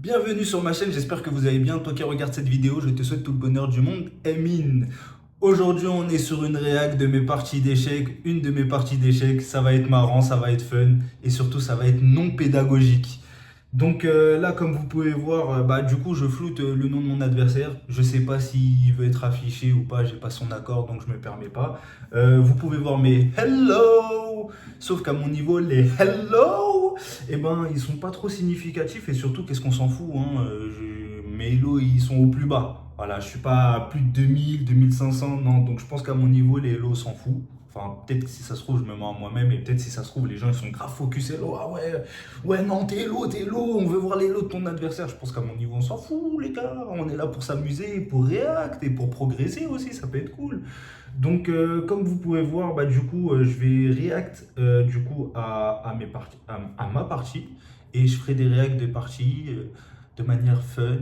Bienvenue sur ma chaîne, j'espère que vous allez bien. Toi qui regardes cette vidéo, je te souhaite tout le bonheur du monde. Amin. Aujourd'hui, on est sur une réac de mes parties d'échecs. Une de mes parties d'échecs, ça va être marrant, ça va être fun et surtout ça va être non pédagogique. Donc là, comme vous pouvez voir, du coup, je floute le nom de mon adversaire. Je sais pas s'il veut être affiché ou pas, j'ai pas son accord, donc je me permets pas. Vous pouvez voir mes hello, sauf qu'à mon niveau, les hello, eh ben, ils sont pas trop significatifs et surtout, qu'est-ce qu'on s'en fout, hein, mes hello, ils sont au plus bas. Voilà, je suis pas à plus de 2000, 2500, non, donc je pense qu'à mon niveau, les hello s'en fout. Enfin, peut-être que si ça se trouve, je me mens à moi-même et peut-être si ça se trouve, les gens ils sont grave focus hello. Ah ouais, non, t'es hello, on veut voir les hello de ton adversaire. Je pense qu'à mon niveau, on s'en fout, les gars. On est là pour s'amuser, pour react et pour progresser aussi, ça peut être cool. Donc, comme vous pouvez voir, du coup, je vais react du coup à ma partie et je ferai des reacts de parties de manière fun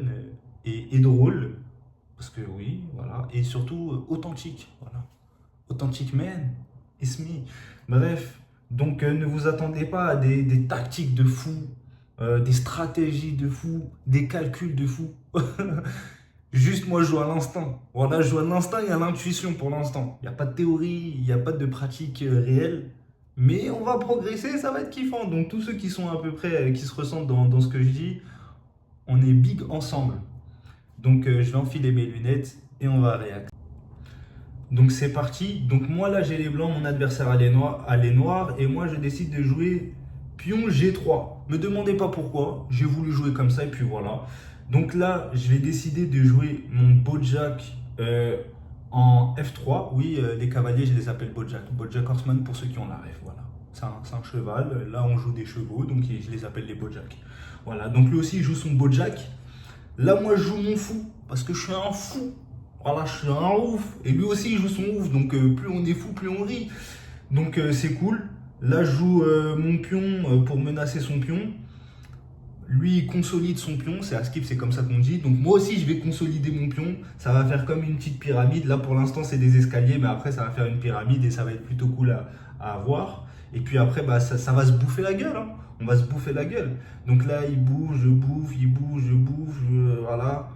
et drôle. Parce que oui, voilà. Et surtout authentique, voilà. Authentic Man, it's me. Bref, donc ne vous attendez pas à des tactiques de fou, des stratégies de fou, des calculs de fou. Juste moi, je joue à l'instinct. Voilà, je joue à l'instinct et à l'intuition pour l'instant. Il n'y a pas de théorie, il n'y a pas de pratique réelle. Mais on va progresser, ça va être kiffant. Donc tous ceux qui sont à peu près, qui se ressentent dans ce que je dis, on est big ensemble. Donc je vais enfiler mes lunettes et on va réagir. Donc c'est parti. Donc moi là j'ai les blancs, mon adversaire a les noirs et moi je décide de jouer pion G3. Me demandez pas pourquoi, j'ai voulu jouer comme ça et puis voilà. Donc là je vais décider de jouer mon Bojack en F3. Oui, les cavaliers je les appelle Bojack. Bojack Horseman pour ceux qui ont la ref, voilà. C'est un cheval, là on joue des chevaux donc je les appelle les Bojack. Voilà, donc lui aussi il joue son Bojack. Là moi je joue mon fou parce que je suis un fou. Voilà, je suis un ouf. Et lui aussi, il joue son ouf. Donc, plus on est fou, plus on rit. Donc, c'est cool. Là, je joue mon pion pour menacer son pion. Lui, il consolide son pion. C'est à skip, c'est comme ça qu'on dit. Donc, moi aussi, je vais consolider mon pion. Ça va faire comme une petite pyramide. Là, pour l'instant, c'est des escaliers. Mais après, ça va faire une pyramide et ça va être plutôt cool à voir. Et puis après, ça va se bouffer la gueule. Hein. On va se bouffer la gueule. Donc là, il bouge, je bouffe, il bouge, je bouffe. Voilà.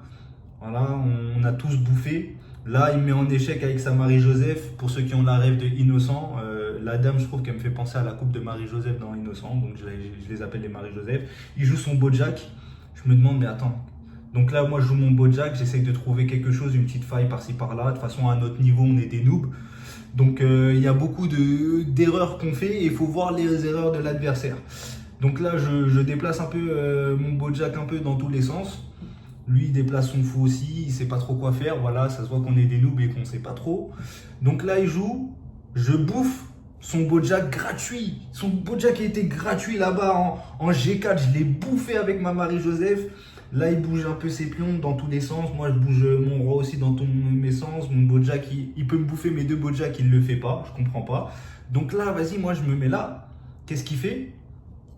Voilà, on a tous bouffé. Là, il me met en échec avec sa Marie-Joseph. Pour ceux qui ont la rêve de Innocent, la dame, je trouve qu'elle me fait penser à la coupe de Marie-Joseph dans Innocent. Donc, je les appelle les Marie-Joseph. Il joue son Bojack. Je me demande, mais attends. Donc là, moi, je joue mon Bojack. J'essaye de trouver quelque chose, une petite faille par-ci par-là. De toute façon, à notre niveau, on est des noobs. Donc, il y a beaucoup d'erreurs qu'on fait et il faut voir les erreurs de l'adversaire. Donc là, je déplace un peu mon Bojack un peu dans tous les sens. Lui, il déplace son fou aussi, il sait pas trop quoi faire. Voilà, ça se voit qu'on est des noobs et qu'on sait pas trop. Donc là, il joue, je bouffe son Bojack gratuit. Son Bojack a été gratuit là-bas en G4. Je l'ai bouffé avec ma Marie-Joseph. Là, il bouge un peu ses pions dans tous les sens. Moi, je bouge mon roi aussi dans tous mes sens. Mon Bojack, il peut me bouffer mes deux Bojack, il le fait pas. Je comprends pas. Donc là, vas-y, moi, je me mets là. Qu'est-ce qu'il fait?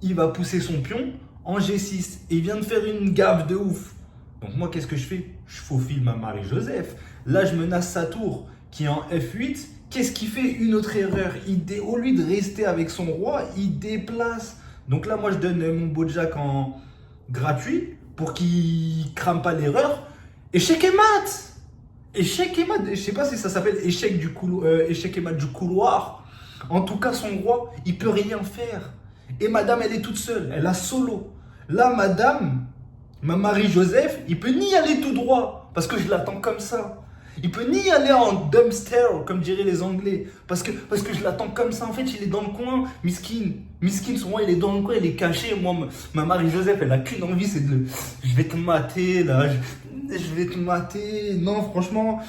Il va pousser son pion en G6. Et il vient de faire une gaffe de ouf. Donc moi, qu'est-ce que je fais? Je faufile ma Marie-Joseph. Là, je menace sa tour qui est en F8. Qu'est-ce qu'il fait? Une autre erreur. Au lieu de rester avec son roi, il déplace. Donc là, moi, je donne mon Bojack en gratuit pour qu'il crame pas l'erreur. Échec et mat! Échec et mat. Je sais pas si ça s'appelle échec et mat du couloir. En tout cas, son roi, il peut rien faire. Et madame, elle est toute seule. Elle a solo. Là, madame... Ma Marie-Joseph, il peut ni aller tout droit, parce que je l'attends comme ça. Il peut ni aller en dumpster, comme diraient les Anglais, parce que je l'attends comme ça. En fait, il est dans le coin, miskin. Miskin, souvent, il est dans le coin, il est caché. Moi, ma Marie-Joseph, elle a qu'une envie, c'est de je vais te mater, là. Je vais te mater. Non, franchement,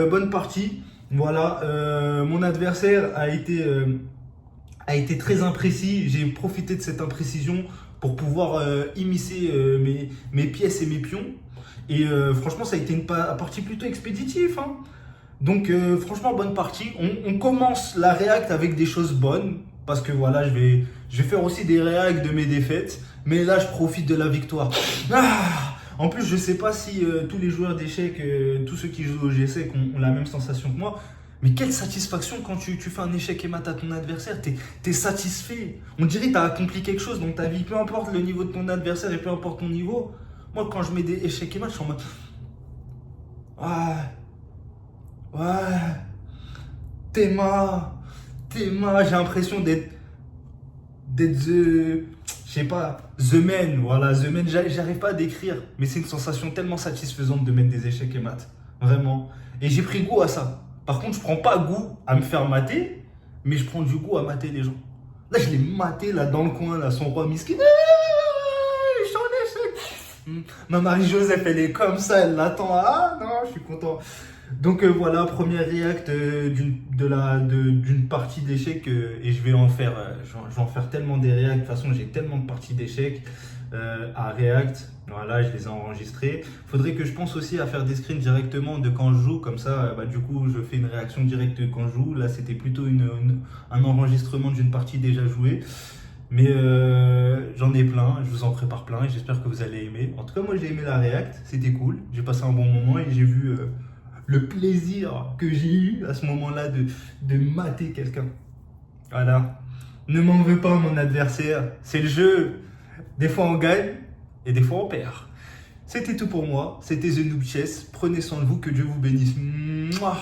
bonne partie. Voilà, mon adversaire a été très imprécis. J'ai profité de cette imprécision pour pouvoir immiscer mes pièces et mes pions. Et franchement, ça a été une partie plutôt expéditive. Hein. Donc franchement, bonne partie. On commence la réact avec des choses bonnes. Parce que voilà, je vais faire aussi des réacts de mes défaites. Mais là, je profite de la victoire. En plus, je sais pas si tous les joueurs d'échecs, tous ceux qui jouent au G5 ont la même sensation que moi. Mais quelle satisfaction quand tu fais un échec et mat à ton adversaire, t'es satisfait. On dirait que tu as accompli quelque chose dans ta vie, peu importe le niveau de ton adversaire et peu importe ton niveau. Moi, quand je mets des échecs et matchs, je suis en mode. Ouais, ouais, Théma, Théma, j'ai l'impression d'être the. Je sais pas, The Man, voilà, The Man, j'arrive pas à décrire, mais c'est une sensation tellement satisfaisante de mettre des échecs et maths. Vraiment. Et j'ai pris goût à ça. Par contre, je prends pas goût à me faire mater, mais je prends du goût à mater les gens. Là, je l'ai maté, là, dans le coin, là, son roi miskin. Je suis en échec. Ma Marie-Joseph, elle est comme ça, elle l'attend. Ah non, je suis content. Donc voilà, première react d'une partie d'échecs et je vais en faire, je vais en faire tellement des reacts. De toute façon, j'ai tellement de parties d'échecs à react. Voilà, je les ai enregistrés. Faudrait que je pense aussi à faire des screens directement de quand je joue, comme ça, bah, du coup, je fais une réaction directe quand je joue. Là, c'était plutôt un enregistrement d'une partie déjà jouée. Mais j'en ai plein, je vous en prépare plein et j'espère que vous allez aimer. En tout cas, moi j'ai aimé la React, c'était cool. J'ai passé un bon moment et j'ai vu le plaisir que j'ai eu à ce moment-là de mater quelqu'un. Voilà. Ne m'en veux pas, mon adversaire. C'est le jeu. Des fois on gagne et des fois on perd. C'était tout pour moi. C'était The Noob Chess. Prenez soin de vous, que Dieu vous bénisse. Mouah.